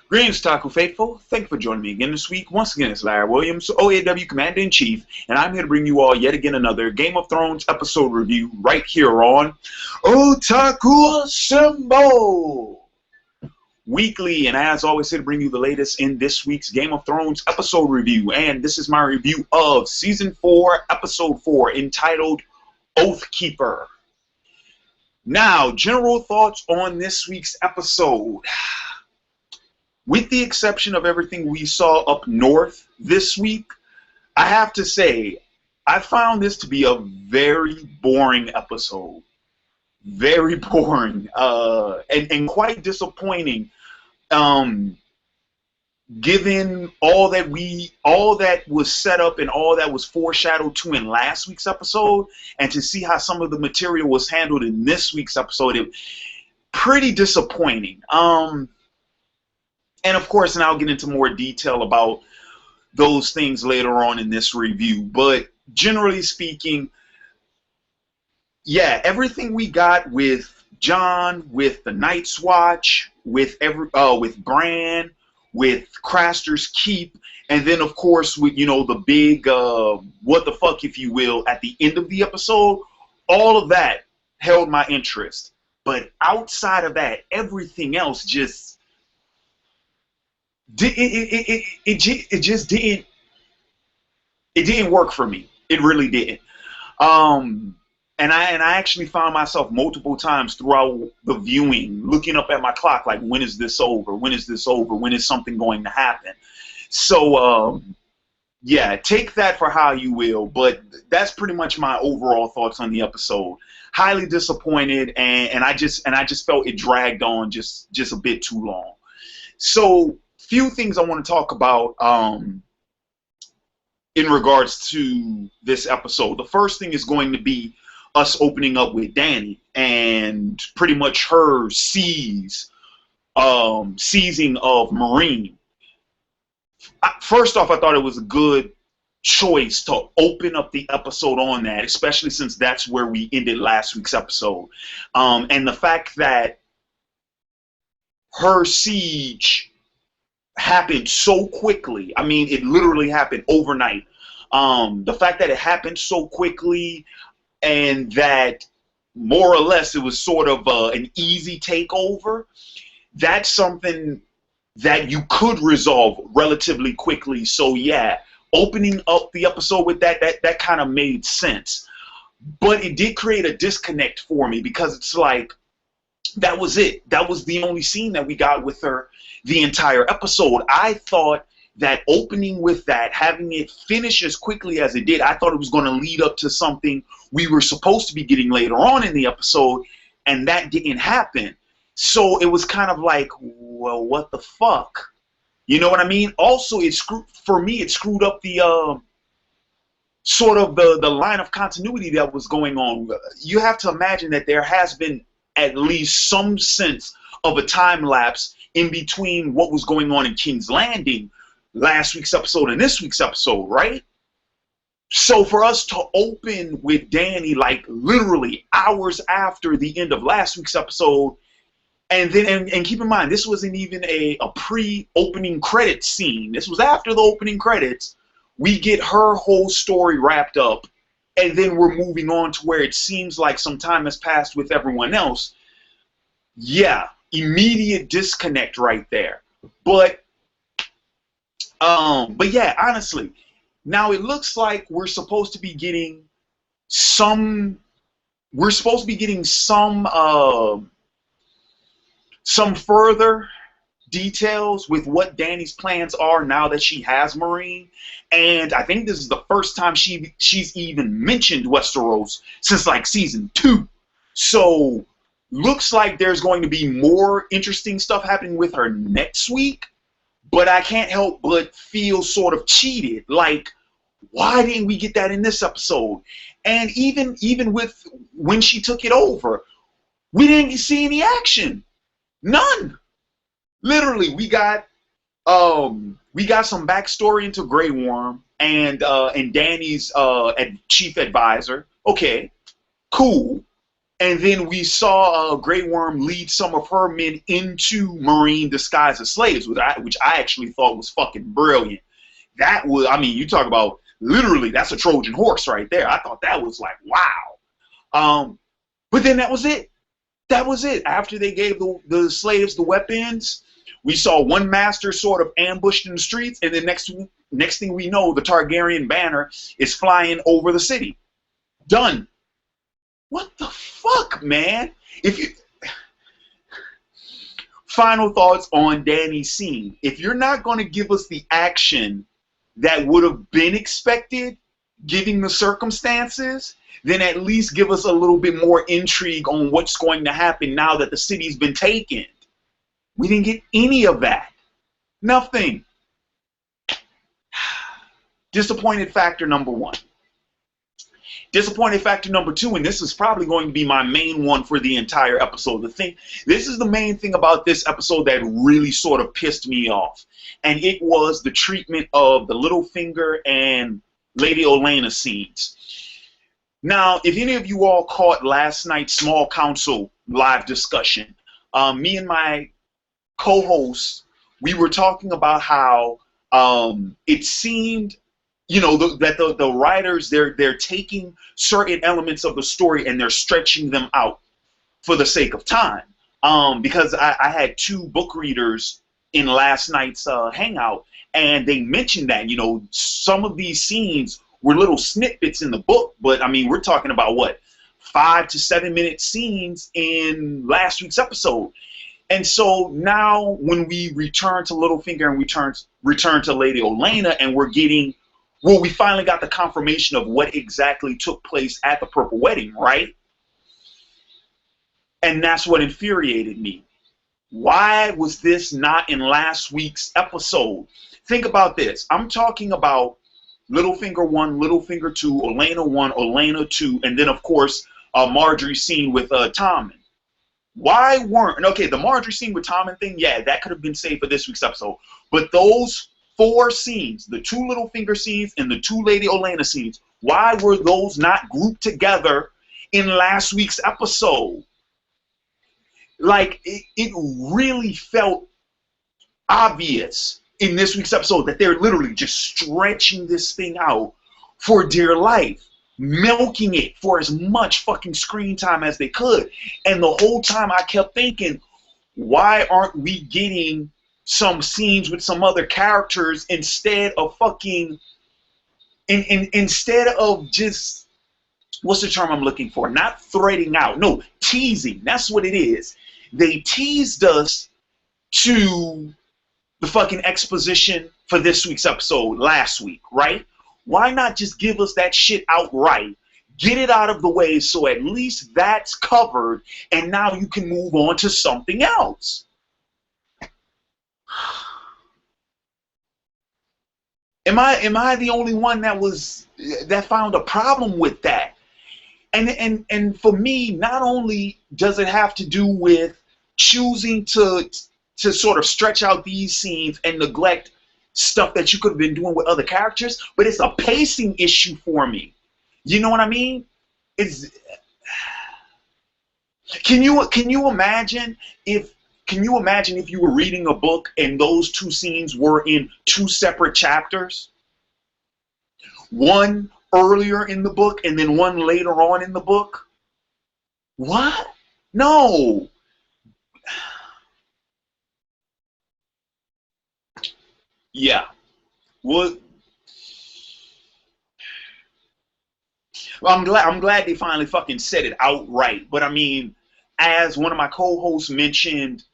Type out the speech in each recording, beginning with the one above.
Greetings, Taco Faithful. Thank you for joining me again this week. Once again, it's Larry Williams, OAW Commander-in-Chief, and I'm here to bring you all yet again another Game of Thrones episode review right here on Otaku Assemble Weekly. And as always, here to bring you the latest in this week's Game of Thrones episode review. And this is my review of Season 4, Episode 4, entitled Oathkeeper. Now, general thoughts on this week's episode. With the exception of everything we saw up north this week, I have to say, I found this to be a very boring episode. Very boring. And quite disappointing. Given all that was set up and all that was foreshadowed to in last week's episode, and to see how some of the material was handled in this week's episode, it pretty disappointing. And of course, and I'll get into more detail about those things later on in this review. But generally speaking, yeah, everything we got with Jon, with the Night's Watch, with Bran, with Craster's Keep, and then of course with the big what the fuck, if you will, at the end of the episode, all of that held my interest. But outside of that, everything else just it just didn't work for me. It really didn't. And I actually found myself multiple times throughout the viewing looking up at my clock like, when is this over? When is this over? When is something going to happen? So yeah, take that for how you will, but that's pretty much my overall thoughts on the episode. Highly disappointed, and I just felt it dragged on just a bit too long. So few things I want to talk about in regards to this episode. The first thing is going to be us opening up with Dany and pretty much her seizing of Meereen. First off, I thought it was a good choice to open up the episode on that, especially since that's where we ended last week's episode. And the fact that her siege happened so quickly. I mean, it literally happened overnight. The fact that it happened so quickly and that more or less it was sort of an easy takeover, that's something that you could resolve relatively quickly. So yeah, opening up the episode with that kind of made sense. But it did create a disconnect for me because it's like, that was it. That was the only scene that we got with her the entire episode. I thought that opening with that, having it finish as quickly as it did, I thought it was going to lead up to something we were supposed to be getting later on in the episode, and that didn't happen. So it was kind of like, well, what the fuck? You know what I mean? Also, it screwed up the sort of the line of continuity that was going on. You have to imagine that there has been at least some sense of a time lapse in between what was going on in King's Landing last week's episode and this week's episode, right? So for us to open with Dany like literally hours after the end of last week's episode, and then and keep in mind, this wasn't even a pre-opening credits scene. This was after the opening credits. We get her whole story wrapped up, and then we're moving on to where it seems like some time has passed with everyone else. Yeah, immediate disconnect right there. But yeah, honestly, now it looks like we're supposed to be getting some further details with what Dany's plans are now that she has Meereen. And I think this is the first time she's even mentioned Westeros since like season 2. So looks like there's going to be more interesting stuff happening with her next week. But I can't help but feel sort of cheated. Like, why didn't we get that in this episode? And even with when she took it over, we didn't see any action. None. Literally, we got some backstory into Grey Worm and Dany's chief advisor. Okay, cool. And then we saw Grey Worm lead some of her men into Marine disguise as slaves, which I actually thought was fucking brilliant. That was, I mean, you talk about literally, that's a Trojan horse right there. I thought that was like, wow. But then that was it. That was it. After they gave the slaves the weapons, we saw one master sort of ambushed in the streets, and then next thing we know, the Targaryen banner is flying over the city. Done. What the fuck, man? Final thoughts on Dany's scene. If you're not going to give us the action that would have been expected, given the circumstances, then at least give us a little bit more intrigue on what's going to happen now that the city's been taken. We didn't get any of that. Nothing. Disappointed factor number one. Disappointed factor number two, and this is probably going to be my main one for the entire episode. This is the main thing about this episode that really sort of pissed me off. And it was the treatment of the Littlefinger and Lady Olenna scenes. Now, if any of you all caught last night's Small Council live discussion, me and my co-host, we were talking about how it seemed, you know, that the writers, they're taking certain elements of the story and they're stretching them out for the sake of time. Because I had two book readers in last night's hangout, and they mentioned that, you know, some of these scenes were little snippets in the book, but I mean, we're talking about what, 5 to 7 minute scenes in last week's episode. And so now when we return to Littlefinger and we return to Lady Olenna, and we're getting, well, we finally got the confirmation of what exactly took place at the Purple Wedding, right? And that's what infuriated me. Why was this not in last week's episode? Think about this. I'm talking about Littlefinger 1, Littlefinger 2, Olenna 1, Olenna 2, and then, of course, Marjorie's scene with Tommen. Why weren't, okay, the Marjorie scene with Tommen thing, yeah, that could have been saved for this week's episode. But those 4 scenes, the 2 Littlefinger scenes and the 2 Lady Olenna scenes, why were those not grouped together in last week's episode? Like, it really felt obvious in this week's episode that they're literally just stretching this thing out for dear life, milking it for as much fucking screen time as they could. And the whole time I kept thinking, why aren't we getting some scenes with some other characters instead of fucking, instead of just, what's the term I'm looking for? Not threading out, no, teasing. That's what it is. They teased us to the fucking exposition for this week's episode last week, right? Why not just give us that shit outright? Get it out of the way so at least that's covered, and now you can move on to something else. Am I the only one that found a problem with that? And for me, not only does it have to do with choosing to sort of stretch out these scenes and neglect stuff that you could have been doing with other characters, but it's a pacing issue for me. You know what I mean? Can you imagine if you were reading a book and those 2 scenes were in 2 separate chapters? One earlier in the book and then one later on in the book? What? No. Yeah. Well, I'm glad they finally fucking said it outright. But I mean, as one of my co-hosts mentioned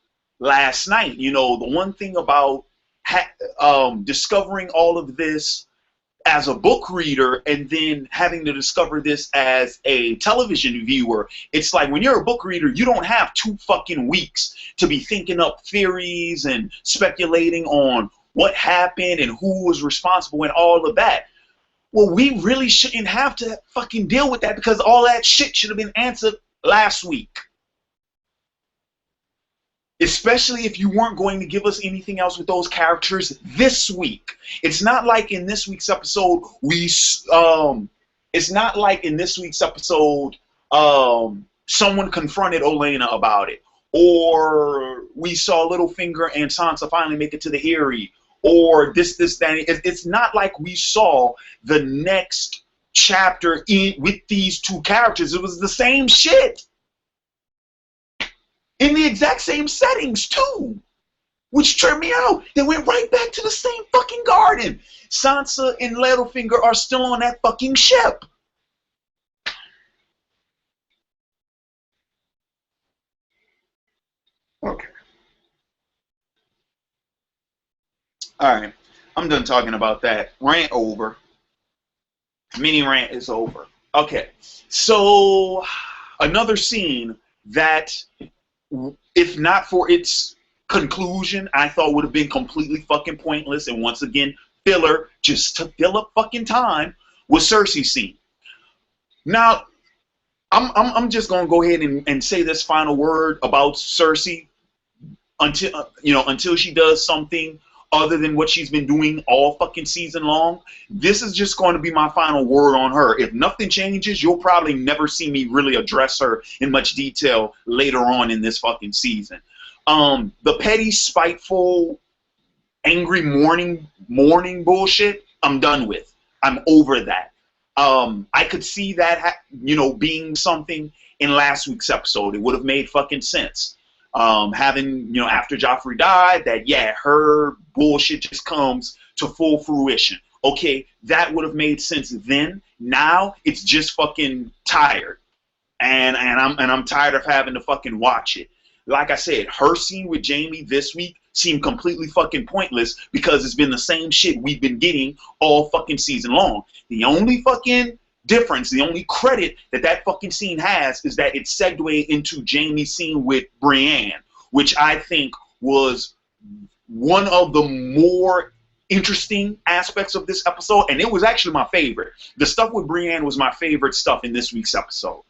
last night, you know, the one thing about discovering all of this as a book reader and then having to discover this as a television viewer, it's like when you're a book reader, you don't have 2 fucking weeks to be thinking up theories and speculating on what happened and who was responsible and all of that. Well, we really shouldn't have to fucking deal with that because all that shit should have been answered last week. Especially if you weren't going to give us anything else with those characters this week. It's not like in this week's episode someone confronted Olenna about it, or we saw Littlefinger and Sansa finally make it to the Eyrie, or this, that. It's not like we saw the next chapter with these two characters. It was the same shit in the exact same settings too, which tripped me out. They went right back to the same fucking garden. Sansa and Littlefinger are still on that fucking ship. Okay. All right. I'm done talking about that. Rant over. Mini rant is over. Okay. So, another scene that, if not for its conclusion, I thought would have been completely fucking pointless and once again filler just to fill up fucking time, was Cersei's scene. Now, I'm just gonna go ahead and say this final word about Cersei until until she does something other than what she's been doing all fucking season long. This is just going to be my final word on her. If nothing changes, you'll probably never see me really address her in much detail later on in this fucking season. The petty, spiteful, angry mourning bullshit, I'm done with. I'm over that. I could see that, being something in last week's episode. It would have made fucking sense. Having, after Joffrey died, that, yeah, her bullshit just comes to full fruition. Okay, that would have made sense then. Now, it's just fucking tired. And I'm tired of having to fucking watch it. Like I said, her scene with Jaime this week seemed completely fucking pointless because it's been the same shit we've been getting all fucking season long. The only fucking difference, the only credit that fucking scene has is that it segued into Jaime's scene with Brienne, which I think was one of the more interesting aspects of this episode, and it was actually my favorite. The stuff with Brienne was my favorite stuff in this week's episode.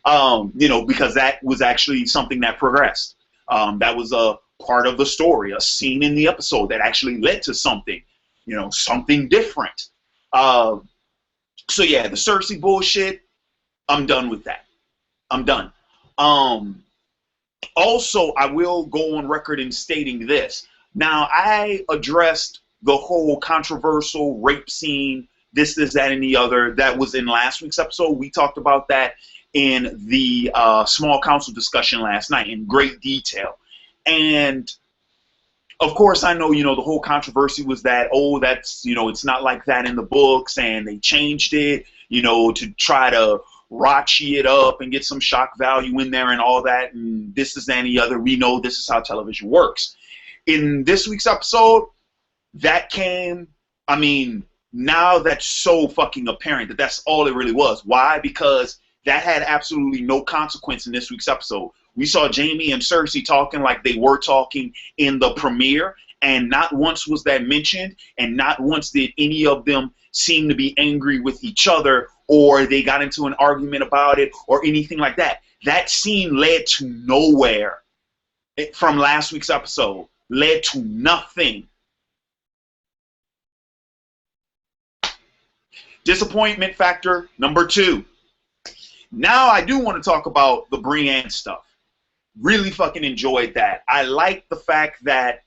Because that was actually something that progressed. That was a part of the story, a scene in the episode that actually led to something, something different. So yeah, the Cersei bullshit, I'm done with that. I'm done. Also, I will go on record in stating this. Now, I addressed the whole controversial rape scene, this, that, and the other, that was in last week's episode. We talked about that in the small council discussion last night in great detail. And of course, I know, the whole controversy was that, that's, it's not like that in the books, and they changed it, to try to raunchy it up and get some shock value in there and all that, and this is any other. We know this is how television works. In this week's episode, that came, now that's so fucking apparent that that's all it really was. Why? Because that had absolutely no consequence in this week's episode. We saw Jaime and Cersei talking like they were talking in the premiere, and not once was that mentioned, and not once did any of them seem to be angry with each other, or they got into an argument about it, or anything like that. That scene led to nowhere from last week's episode. Led to nothing. Disappointment factor number 2. Now I do want to talk about the Brienne stuff. Really fucking enjoyed that. I like the fact that,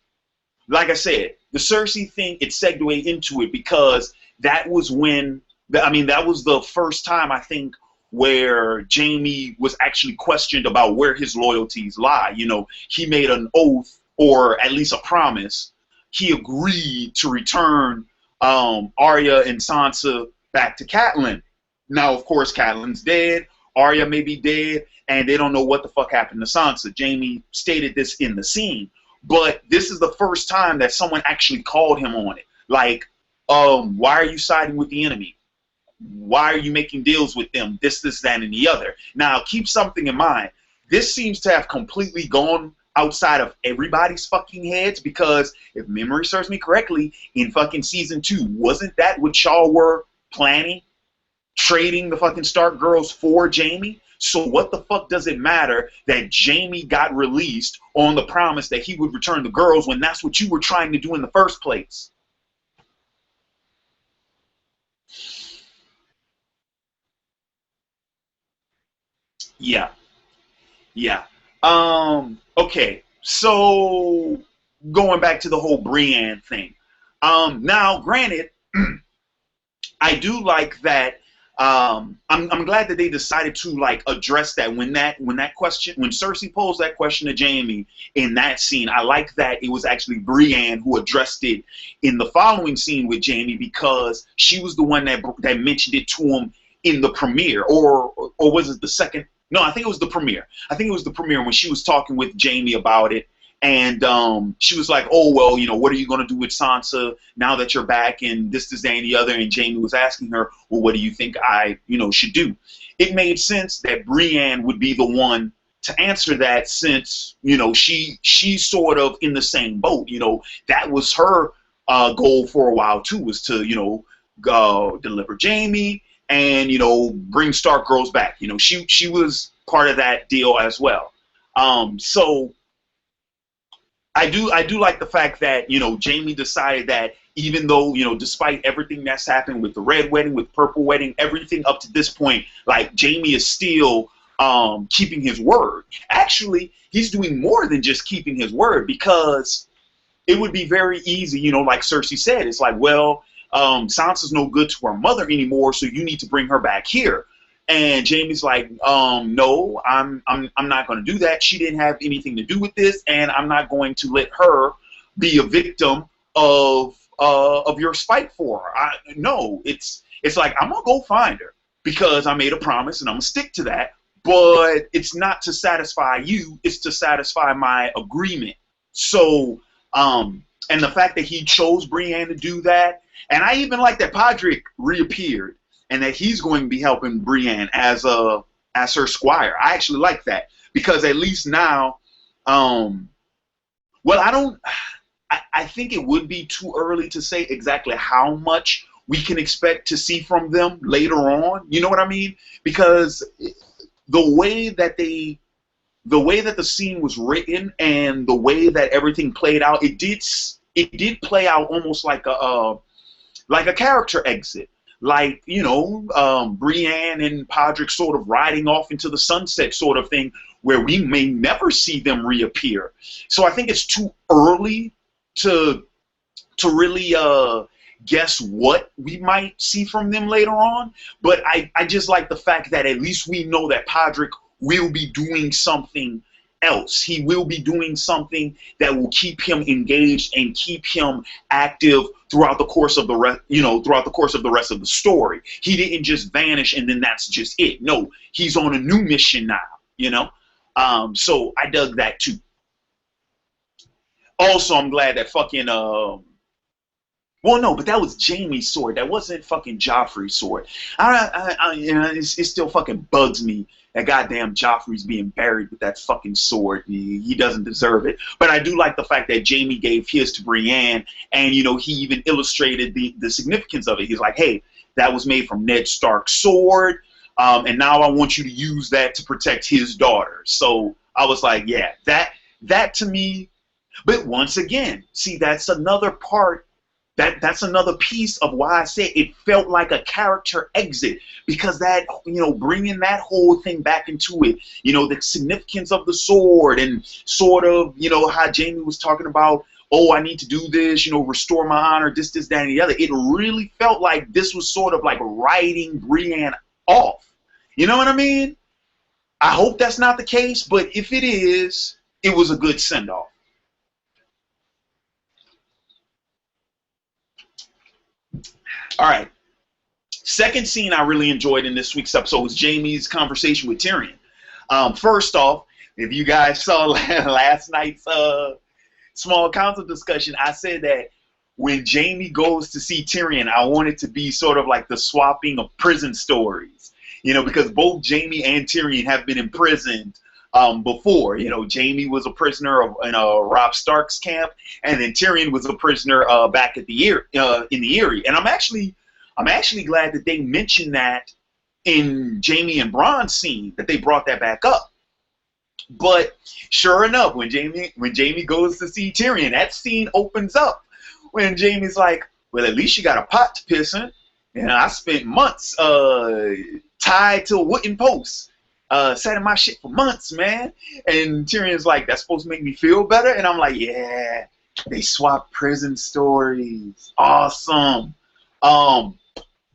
like I said, the Cersei thing, it segued into it because that was when, that was the first time, I think, where Jaime was actually questioned about where his loyalties lie. He made an oath, or at least a promise. He agreed to return Arya and Sansa back to Catelyn. Now, of course, Catelyn's dead. Arya may be dead, and they don't know what the fuck happened to Sansa. Jaime stated this in the scene, but this is the first time that someone actually called him on it. Like, why are you siding with the enemy? Why are you making deals with them? This, that, and the other. Now, keep something in mind. This seems to have completely gone outside of everybody's fucking heads, because if memory serves me correctly, in fucking season 2, wasn't that what y'all were planning? Trading the fucking Stark girls for Jaime? So what the fuck does it matter that Jaime got released on the promise that he would return the girls when that's what you were trying to do in the first place? Yeah. Yeah. Okay. So going back to the whole Brienne thing. Now, granted, I do like that. I'm glad that they decided to like address that when that question when Cersei posed that question to Jaime in that scene. I like that it was actually Brienne who addressed it in the following scene with Jaime, because she was the one that mentioned it to him in the premiere, or was it the second? No, I think it was the premiere. I think it was the premiere when she was talking with Jaime about it. And she was like, "Oh well, what are you going to do with Sansa now that you're back?" And this, that, and the other. And Jaime was asking her, "Well, what do you think I, should do?" It made sense that Brienne would be the one to answer that, since she's sort of in the same boat. That was her goal for a while too, was to deliver Jaime and bring Stark girls back. She was part of that deal as well. So. I do like the fact that Jaime decided that, even though despite everything that's happened with the Red Wedding, with Purple Wedding, everything up to this point, like Jaime is still keeping his word. Actually, he's doing more than just keeping his word, because it would be very easy, like Cersei said, it's like, well, Sansa's no good to her mother anymore, so you need to bring her back here. And Jaime's like, no, I'm not going to do that. She didn't have anything to do with this, and I'm not going to let her be a victim of your spite for her. No, it's like, I'm gonna go find her because I made a promise and I'm gonna stick to that. But it's not to satisfy you; it's to satisfy my agreement. So, and the fact that he chose Brienne to do that, and I even like that Podrick reappeared, and that he's going to be helping Brienne as her squire. I actually like that, because at least now, well, I think it would be too early to say exactly how much we can expect to see from them later on. You know what I mean? Because the way that the scene was written and the way that everything played out, it did play out almost like a character exit. Like, Brienne and Podrick sort of riding off into the sunset sort of thing, where we may never see them reappear. So I think it's too early to really guess what we might see from them later on. But I just like the fact that at least we know that Podrick will be doing something else. He will be doing something that will keep him engaged and keep him active throughout the course of the rest of the story. He didn't just vanish and then that's just it. No, he's on a new mission now. So I dug that too. Also, I'm glad that fucking well, no, but that was Jaime's sword. That wasn't fucking Joffrey's sword. It still fucking bugs me that goddamn Joffrey's being buried with that fucking sword. He doesn't deserve it. But I do like the fact that Jaime gave his to Brienne, and he even illustrated the significance of it. He's like, hey, that was made from Ned Stark's sword, and now I want you to use that to protect his daughter. So I was like, yeah, that to me. But once again, see, that's another part. That's another piece of why I said it felt like a character exit, because that, bringing that whole thing back into it, the significance of the sword, and sort of, how Jaime was talking about, oh, I need to do this, restore my honor, this, that, and the other. It really felt like this was sort of like writing Brienne off. You know what I mean? I hope that's not the case, but if it is, it was a good send-off. All right. Second scene I really enjoyed in this week's episode was Jaime's conversation with Tyrion. First off, if you guys saw last night's small council discussion, I said that when Jaime goes to see Tyrion, I want it to be sort of like the swapping of prison stories. Because both Jaime and Tyrion have been imprisoned before. Jaime was a prisoner in Robb Stark's camp, and then Tyrion was a prisoner back at the in the Eyrie. And I'm actually glad that they mentioned that in Jaime and Bron's scene, that they brought that back up. But sure enough, when Jaime goes to see Tyrion, that scene opens up when Jaime's like, well, at least you got a pot to piss in. And I spent months tied to a wooden post. sat in my shit for months, man. And Tyrion's like, that's supposed to make me feel better? And I'm like, yeah, they swapped prison stories. Awesome. Um,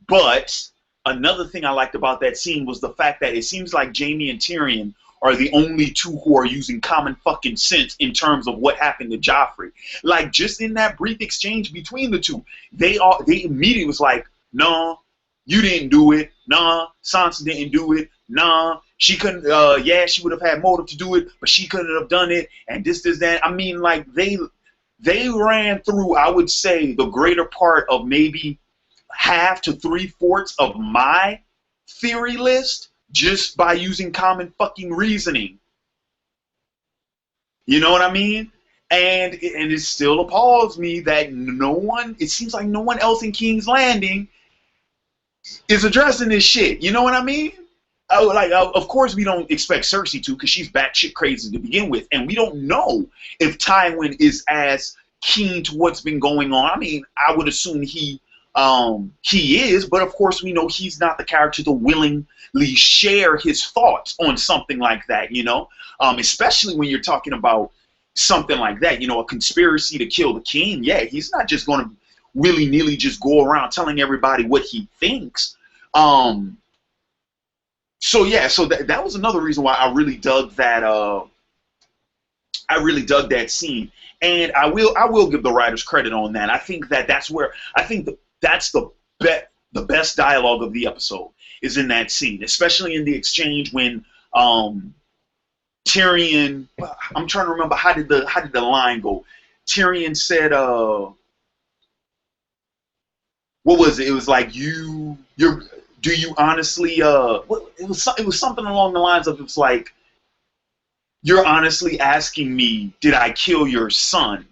but another thing I liked about that scene was the fact that it seems like Jaime and Tyrion are the only two who are using common fucking sense in terms of what happened to Joffrey. Like, just in that brief exchange between the two, they immediately was like, no, you didn't do it. Nah, Sansa didn't do it. Nah, she couldn't. Yeah, she would have had motive to do it, but she couldn't have done it. And this, that. I mean, like they ran through, I would say, the greater part of maybe half to three-fourths of my theory list just by using common fucking reasoning. You know what I mean? And it still appalls me that it seems like no one else in King's Landing is addressing this shit. You know what I mean? Of course we don't expect Cersei to, because she's batshit crazy to begin with, and we don't know if Tywin is as keen to what's been going on. I mean, I would assume he is, but of course we know he's not the character to willingly share his thoughts on something like that, you know? Especially when you're talking about something like that, you know, a conspiracy to kill the king. Yeah, he's not just going to willy-nilly just go around telling everybody what he thinks. So yeah, so that was another reason why I really dug that. I really dug that scene, and I will give the writers credit on that. I think that's the best dialogue of the episode is in that scene, especially in the exchange when Tyrion. I'm trying to remember how did the line go? Tyrion said, what was it? It was like do you honestly it was something along the lines of, it's like, you're honestly asking me, did I kill your son?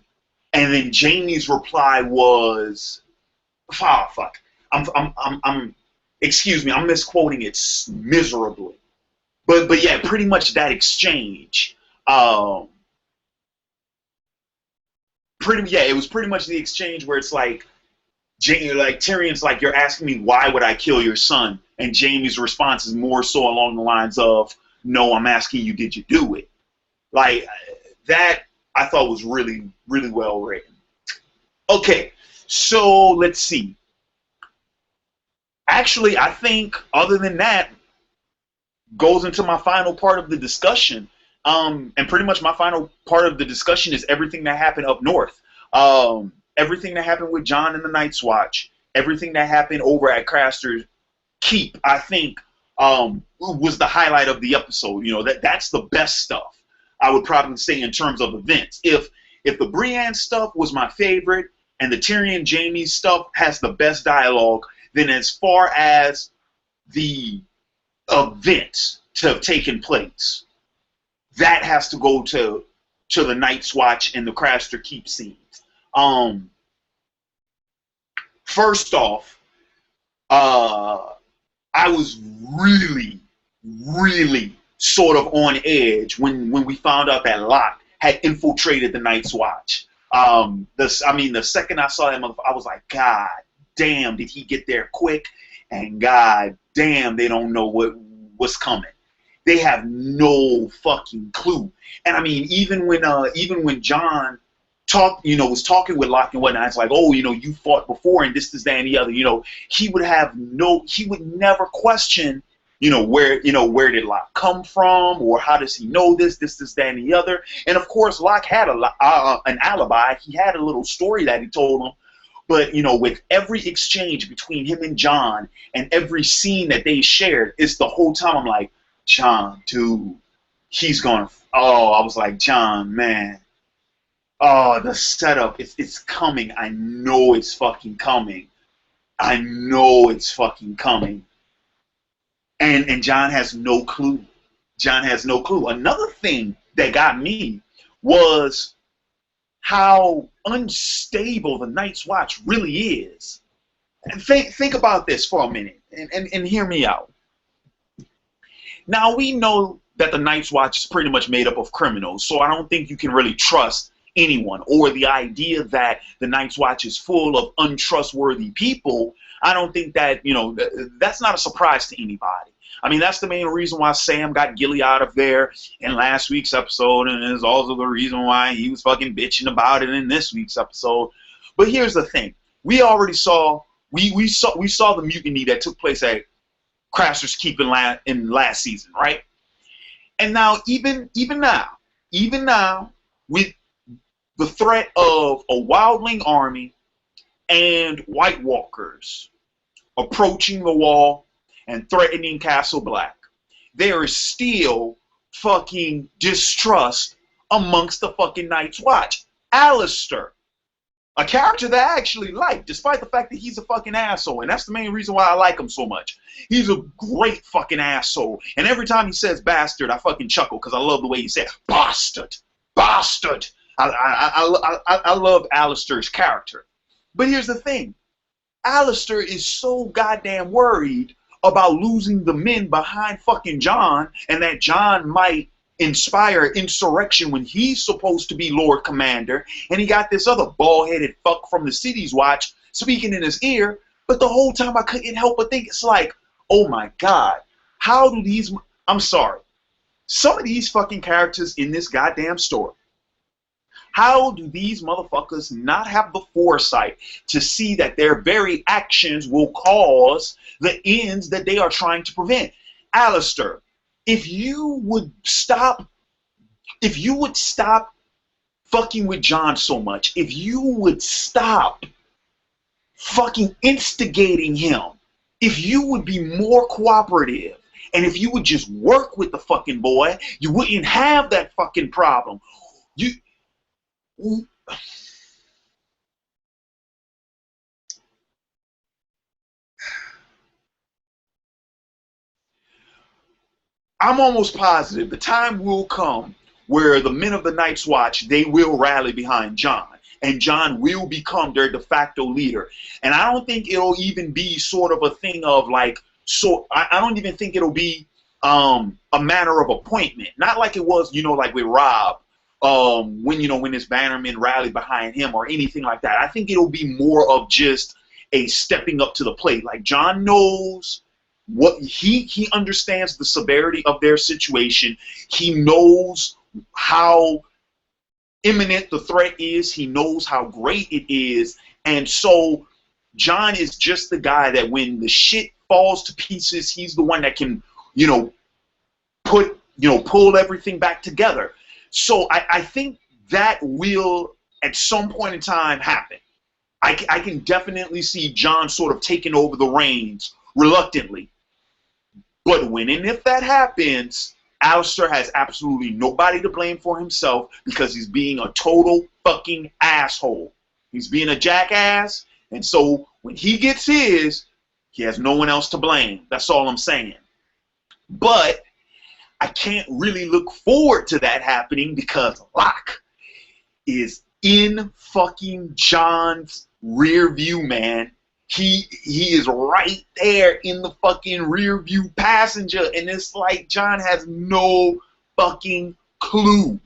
And then Jaime's reply was, fuck. I'm excuse me, I'm misquoting it miserably. But yeah, pretty much that exchange. It was pretty much the exchange where it's like Tyrion's like, you're asking me why would I kill your son? And Jaime's response is more so along the lines of, no, I'm asking you, did you do it? Like, that I thought was really, really well written. Okay, so let's see. Actually, I think other than that goes into my final part of the discussion. And pretty much my final part of the discussion is everything that happened up north. Everything that happened with Jon and the Night's Watch, everything that happened over at Craster's Keep, I think was the highlight of the episode. You know, that's the best stuff, I would probably say, in terms of events. If the Brienne stuff was my favorite and the Tyrion Jaime stuff has the best dialogue, then as far as the events to have taken place, that has to go to the Night's Watch and the Craster Keep scenes. First off, I was really, really sort of on edge when we found out that Locke had infiltrated the Night's Watch. The second I saw him, I was like, God damn, did he get there quick? And God damn, they don't know what's coming. They have no fucking clue. And I mean, even when Jon was talking with Locke and whatnot, it's like, oh, you fought before and this, that, and the other. He would never question, where did Locke come from, or how does he know this, that, and the other. And of course, Locke had an alibi. He had a little story that he told him. But, with every exchange between him and Jon and every scene that they shared, it's the whole time I'm like, Jon, dude, he's going to, I was like, Jon, man. Oh, the setup, it's coming. I know it's fucking coming. I know it's fucking coming. And Jon has no clue. Jon has no clue. Another thing that got me was how unstable the Night's Watch really is. And think about this for a minute and hear me out. Now, we know that the Night's Watch is pretty much made up of criminals, so I don't think you can really trust anyone, or the idea that the Night's Watch is full of untrustworthy people. I don't think that, that's not a surprise to anybody. I mean, that's the main reason why Sam got Gilly out of there in last week's episode, and it's also the reason why he was fucking bitching about it in this week's episode. But here's the thing: we already saw we saw the mutiny that took place at Craster's Keep in last season, right? And now, even now, with the threat of a wildling army and White Walkers approaching the wall and threatening Castle Black, there is still fucking distrust amongst the fucking Night's Watch. Alistair, a character that I actually like, despite the fact that he's a fucking asshole, and that's the main reason why I like him so much. He's a great fucking asshole, and every time he says bastard, I fucking chuckle because I love the way he said bastard, bastard. I love Alistair's character. But here's the thing: Alistair is so goddamn worried about losing the men behind fucking Jon, and that Jon might inspire insurrection when he's supposed to be Lord Commander, and he got this other bald-headed fuck from the City's Watch speaking in his ear. But the whole time I couldn't help but think, it's like, oh my God, how do these, I'm sorry, some of these fucking characters in this goddamn story, how do these motherfuckers not have the foresight to see that their very actions will cause the ends that they are trying to prevent? Alistair, if you would stop fucking with Jon so much, if you would stop fucking instigating him, if you would be more cooperative, and if you would just work with the fucking boy, you wouldn't have that fucking problem. I'm almost positive the time will come where the men of the Night's Watch, they will rally behind Jon, and Jon will become their de facto leader. And I don't think it'll even be sort of a thing of like, so I don't even think it'll be a matter of appointment. Not like it was, like with Robb, when his bannermen rallied behind him or anything like that. I think it'll be more of just a stepping up to the plate. Like, Jon knows what he understands the severity of their situation. He knows how imminent the threat is. He knows how great it is. And so Jon is just the guy that when the shit falls to pieces, he's the one that can, pull everything back together. So I think that will at some point in time happen. I can definitely see Jon sort of taking over the reins reluctantly. But when and if that happens, Alistair has absolutely nobody to blame for himself because he's being a total fucking asshole. He's being a jackass, and so when he gets his, he has no one else to blame. That's all I'm saying. But I can't really look forward to that happening because Locke is in fucking Jon's rear view, man. He is right there in the fucking rear view passenger, and it's like Jon has no fucking clue.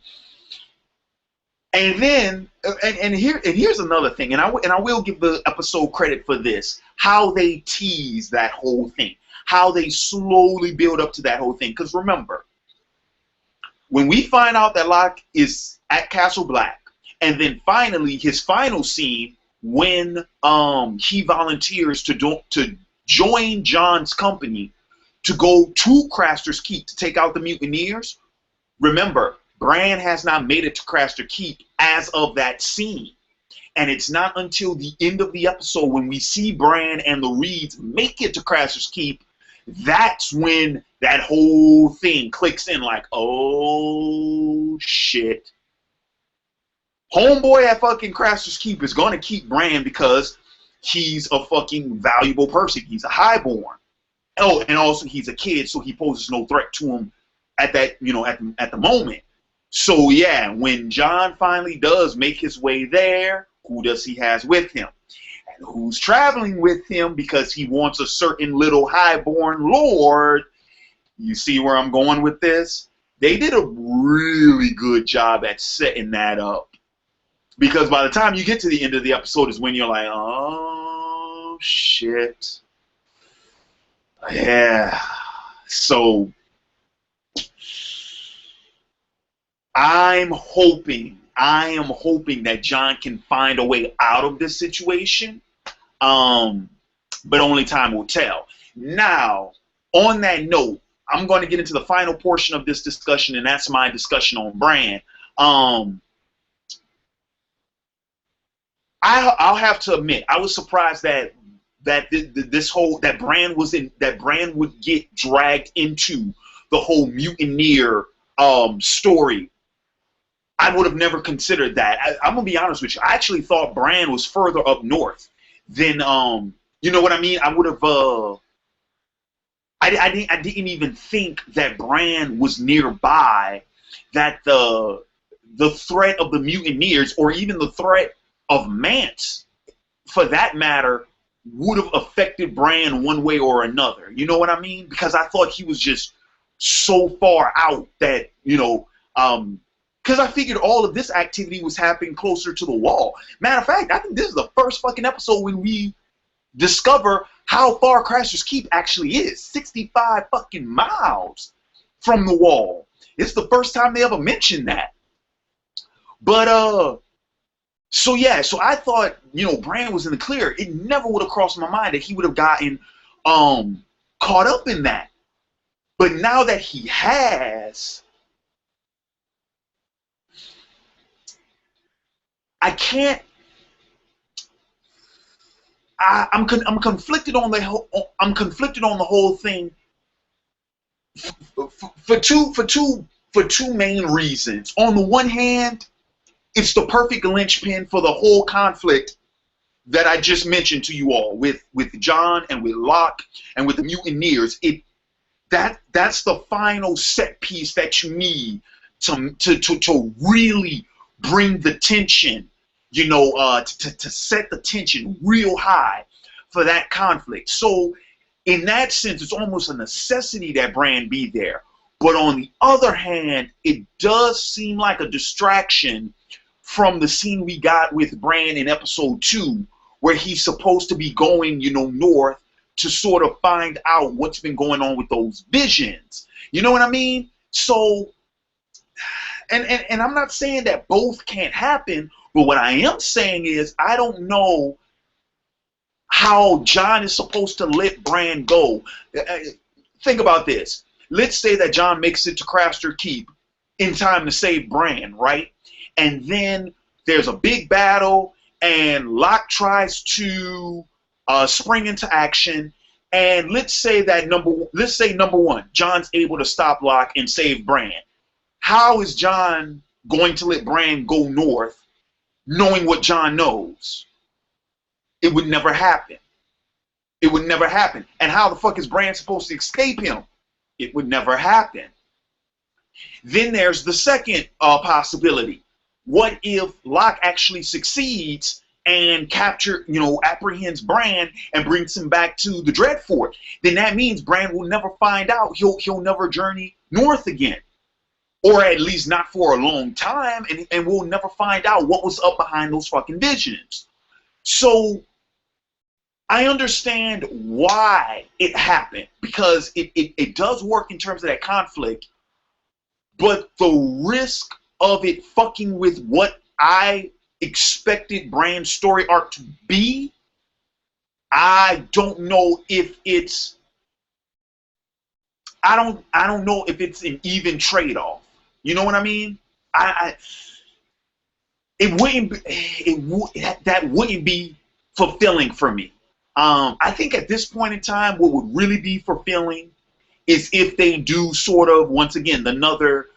And then, here's another thing, and I will give the episode credit for this: how they tease that whole thing, how they slowly build up to that whole thing. Because remember, when we find out that Locke is at Castle Black, and then finally his final scene when he volunteers to join Jon's company to go to Craster's Keep to take out the mutineers. Remember, Bran has not made it to Craster's Keep as of that scene. And it's not until the end of the episode when we see Bran and the Reeds make it to Craster's Keep, that's when that whole thing clicks in like, oh shit. Homeboy at fucking Craster's Keep is going to keep Bran because he's a fucking valuable person. He's a highborn. Oh, and also he's a kid, so he poses no threat to him at that, at the moment. So yeah, when Jon finally does make his way there, who does he has with him? And who's traveling with him because he wants a certain little highborn lord? You see where I'm going with this? They did a really good job at setting that up. Because by the time you get to the end of the episode is when you're like, oh, shit. Yeah. So I am hoping that Jon can find a way out of this situation. But only time will tell. Now, on that note, I'm going to get into the final portion of this discussion, and that's my discussion on Bran. I'll have to admit, I was surprised that Bran would get dragged into the whole mutineer story. I would have never considered that. I'm gonna be honest with you. I actually thought Bran was further up north than you know what I mean. I would have. I didn't even think that Bran was nearby. That the threat of the mutineers, or even the threat of Mance, for that matter, would have affected Bran one way or another. You know what I mean? Because I thought he was just so far out that, you know, because I figured all of this activity was happening closer to the wall. Matter of fact, I think this is the first fucking episode when we discover how far Craster's Keep actually is. 65 fucking miles from the wall. It's the first time they ever mentioned that. But, so yeah, so I thought, you know, Bran was in the clear. It never would have crossed my mind that he would have gotten caught up in that. But now that he has, I can't. I'm conflicted on the whole. I'm conflicted on the whole thing for two main reasons. On the one hand, it's the perfect linchpin for the whole conflict that I just mentioned to you all with Jon and with Locke and with the mutineers. That's the final set piece that you need to really bring the tension, you know, to set the tension real high for that conflict. So in that sense, it's almost a necessity that Bran be there. But on the other hand, it does seem like a distraction from the scene we got with Bran in episode 2, where he's supposed to be going, you know, north to sort of find out what's been going on with those visions. You know what I mean? So, and I'm not saying that both can't happen, but what I am saying is I don't know how Jon is supposed to let Bran go. Think about this. Let's say that Jon makes it to Craster Keep in time to save Bran, right? And then there's a big battle, and Locke tries to spring into action. And let's say number one, Jon's able to stop Locke and save Bran. How is Jon going to let Bran go north, knowing what Jon knows? It would never happen. It would never happen. And how the fuck is Bran supposed to escape him? It would never happen. Then there's the second possibility. What if Locke actually succeeds and apprehends Bran and brings him back to the Dreadfort? Then that means Bran will never find out. He'll never journey north again. Or at least not for a long time, and we'll never find out what was up behind those fucking visions. So I understand why it happened, because it does work in terms of that conflict, but the risk of it fucking with what I expected Bran's story arc to be, I don't know if it's I don't know if it's an even trade-off. You know what I mean? That wouldn't be fulfilling for me. I think at this point in time, what would really be fulfilling is if they do sort of, once again, another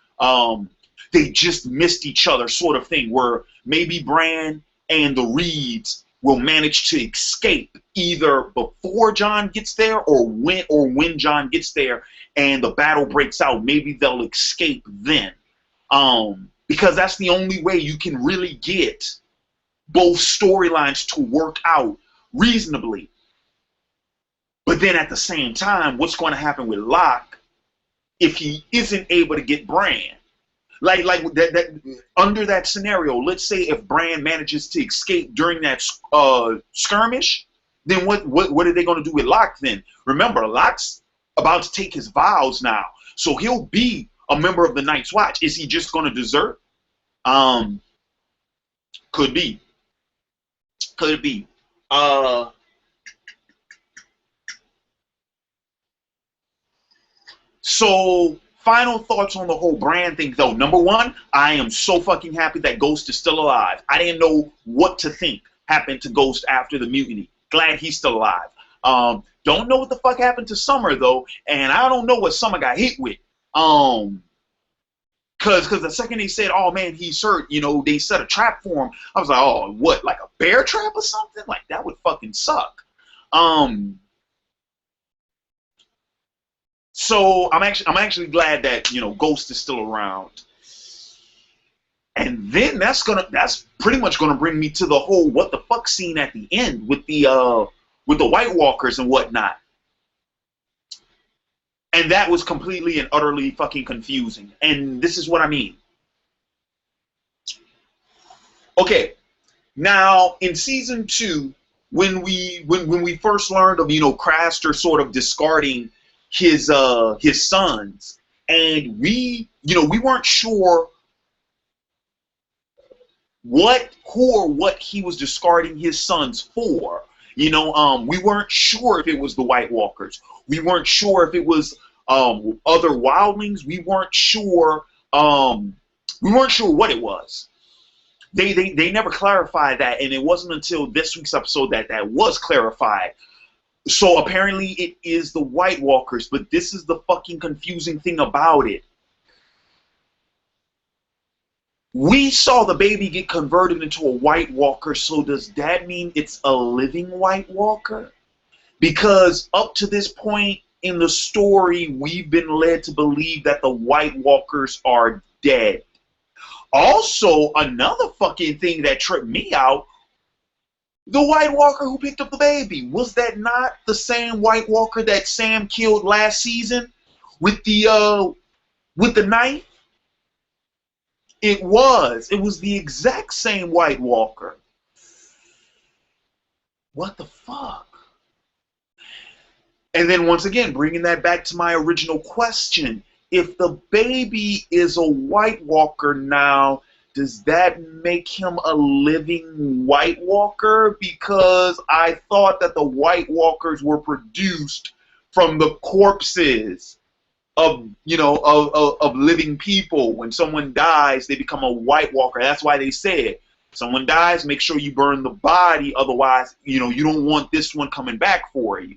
they just missed each other sort of thing, where maybe Bran and the Reeds will manage to escape either before Jon gets there or when Jon gets there and the battle breaks out. Maybe they'll escape then, because that's the only way you can really get both storylines to work out reasonably. But then at the same time, what's going to happen with Locke if he isn't able to get Bran? Like that under that scenario, let's say if Bran manages to escape during that skirmish, then what are they going to do with Locke then? Remember, Locke's about to take his vows now. So he'll be a member of the Night's Watch. Is he just going to desert? Could be. Could be. So, final thoughts on the whole Bran thing, though. Number one, I am so fucking happy that Ghost is still alive. I didn't know what to think happened to Ghost after the mutiny. Glad he's still alive. Don't know what the fuck happened to Summer, though, and I don't know what Summer got hit with. Cause the second they said, oh man, he's hurt, you know, they set a trap for him. I was like, oh, what, like a bear trap or something? Like, that would fucking suck. So I'm actually glad that, you know, Ghost is still around. And then that's pretty much gonna bring me to the whole what the fuck scene at the end with the White Walkers and whatnot. And that was completely and utterly fucking confusing. And this is what I mean. Okay, now in season 2, when we first learned of, you know, Craster sort of discarding his sons, and we weren't sure who or what he was discarding his sons for. You know, we weren't sure if it was the White Walkers. We weren't sure if it was other wildlings. We weren't sure what it was. They never clarified that, and it wasn't until this week's episode that was clarified. So apparently it is the White Walkers, but this is the fucking confusing thing about it. We saw the baby get converted into a White Walker, so does that mean it's a living White Walker? Because up to this point in the story, we've been led to believe that the White Walkers are dead. Also, another fucking thing that tripped me out, the White Walker who picked up the baby, was that not the same White Walker that Sam killed last season with the knife? It was the exact same White Walker. What the fuck? And then once again, bringing that back to my original question, if the baby is a White Walker now, does that make him a living White Walker? Because I thought that the White Walkers were produced from the corpses of, you know, of living people. When someone dies, they become a White Walker. That's why they said, someone dies, make sure you burn the body, otherwise, you know, you don't want this one coming back for you.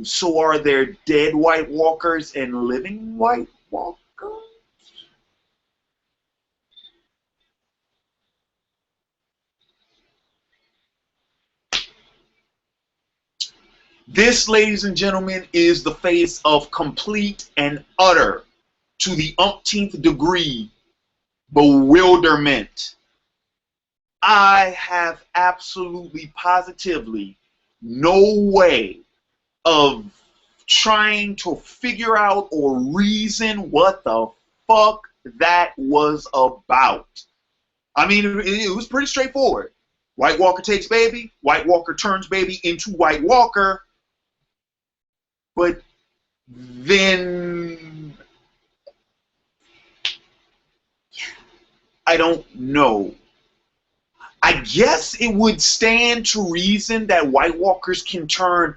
So are there dead White Walkers and living White Walkers? This, ladies and gentlemen, is the face of complete and utter, to the umpteenth degree, bewilderment. I have absolutely, positively no way of trying to figure out or reason what the fuck that was about. I mean, it was pretty straightforward. White Walker takes baby, White Walker turns baby into White Walker, but then I don't know. I guess it would stand to reason that White Walkers can turn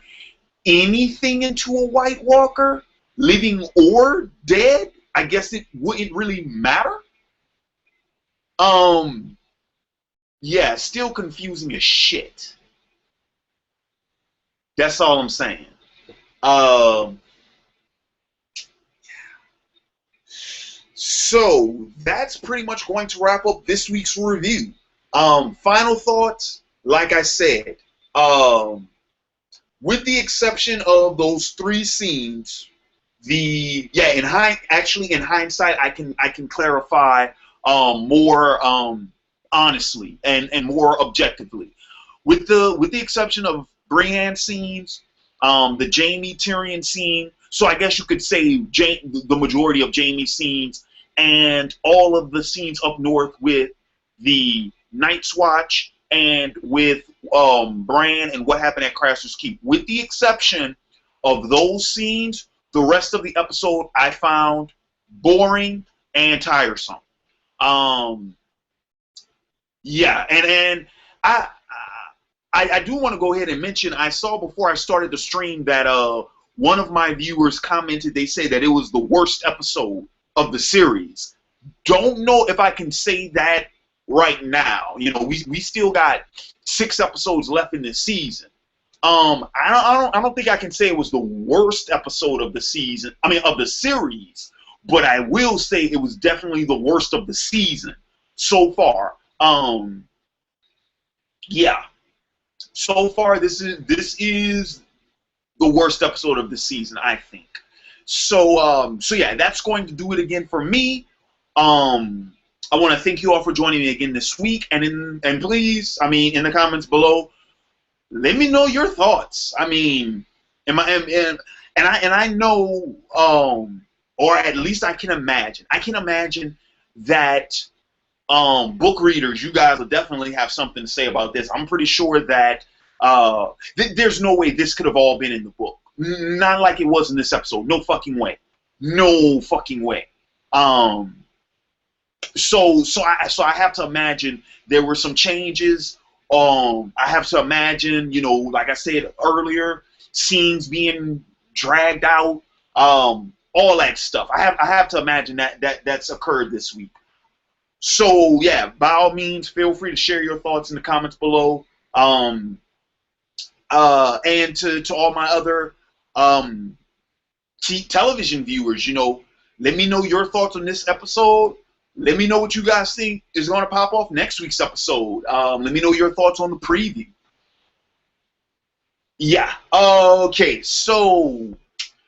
anything into a White Walker, living or dead. I guess it wouldn't really matter. Yeah, still confusing as shit. That's all I'm saying. So that's pretty much going to wrap up this week's review. Final thoughts, like I said, with the exception of those 3 scenes, in hindsight, I can clarify more honestly and more objectively. With the exception of Brienne scenes, the Jaime Tyrion scene, so I guess you could say the majority of Jaime's scenes, and all of the scenes up north with the Night's Watch and with Bran and what happened at Craster's Keep. With the exception of those scenes, the rest of the episode I found boring and tiresome. Yeah, and I, I do want to go ahead and mention, I saw before I started the stream that one of my viewers commented, they say that it was the worst episode of the series. Don't know if I can say that right now. You know, we still got 6 episodes left in this season. I don't think I can say it was the worst episode of the season. I mean, of the series, but I will say it was definitely the worst of the season so far. Yeah. So far, this is the worst episode of the season, I think. So yeah, that's going to do it again for me. I want to thank you all for joining me again this week, and please, I mean, in the comments below, let me know your thoughts. I mean, I know, or at least I can imagine. I can imagine that book readers, you guys will definitely have something to say about this. I'm pretty sure that there's no way this could have all been in the book. Not like it was in this episode. No fucking way. No fucking way. So I have to imagine there were some changes. I have to imagine, you know, like I said earlier, scenes being dragged out, all that stuff. I have to imagine that's occurred this week. So yeah, by all means, feel free to share your thoughts in the comments below. And to all my other television viewers, you know, let me know your thoughts on this episode. Let me know what you guys think is going to pop off next week's episode. Let me know your thoughts on the preview. Yeah. Okay. So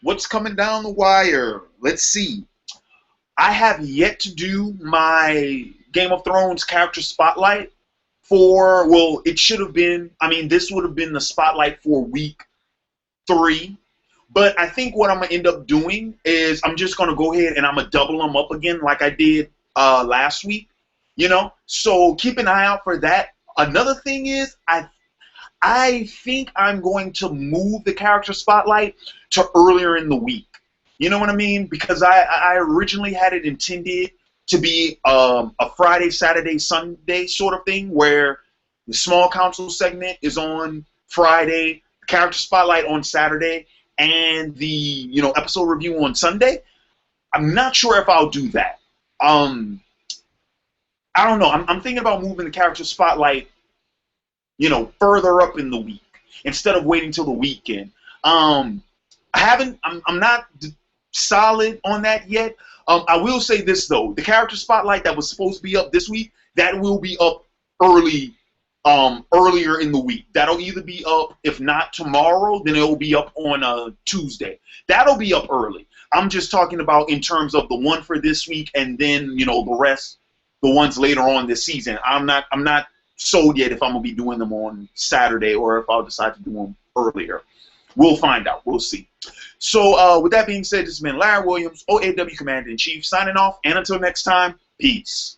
what's coming down the wire? Let's see. I have yet to do my Game of Thrones character spotlight for, well, it should have been, I mean, this would have been the spotlight for week 3. But I think what I'm going to end up doing is I'm just going to go ahead and I'm going to double them up again like I did last week. You know, so keep an eye out for that. Another thing is, I think I'm going to move the character spotlight to earlier in the week. You know what I mean? Because I originally had it intended to be a Friday, Saturday, Sunday sort of thing, where the small council segment is on Friday, character spotlight on Saturday, and the, you know, episode review on Sunday. I'm not sure if I'll do that. I don't know. I'm thinking about moving the character spotlight, you know, further up in the week instead of waiting till the weekend. I'm not solid on that yet. I will say this though: the character spotlight that was supposed to be up this week, that will be up earlier in the week. That'll either be up, if not tomorrow, then it will be up on Tuesday. That'll be up early. I'm just talking about in terms of the one for this week, and then, you know, the rest, the ones later on this season. I'm not sold yet if I'm gonna be doing them on Saturday or if I'll decide to do them earlier. We'll find out. We'll see. So with that being said, this has been Larry Williams, OAW Commander-in-Chief, signing off, and until next time, peace.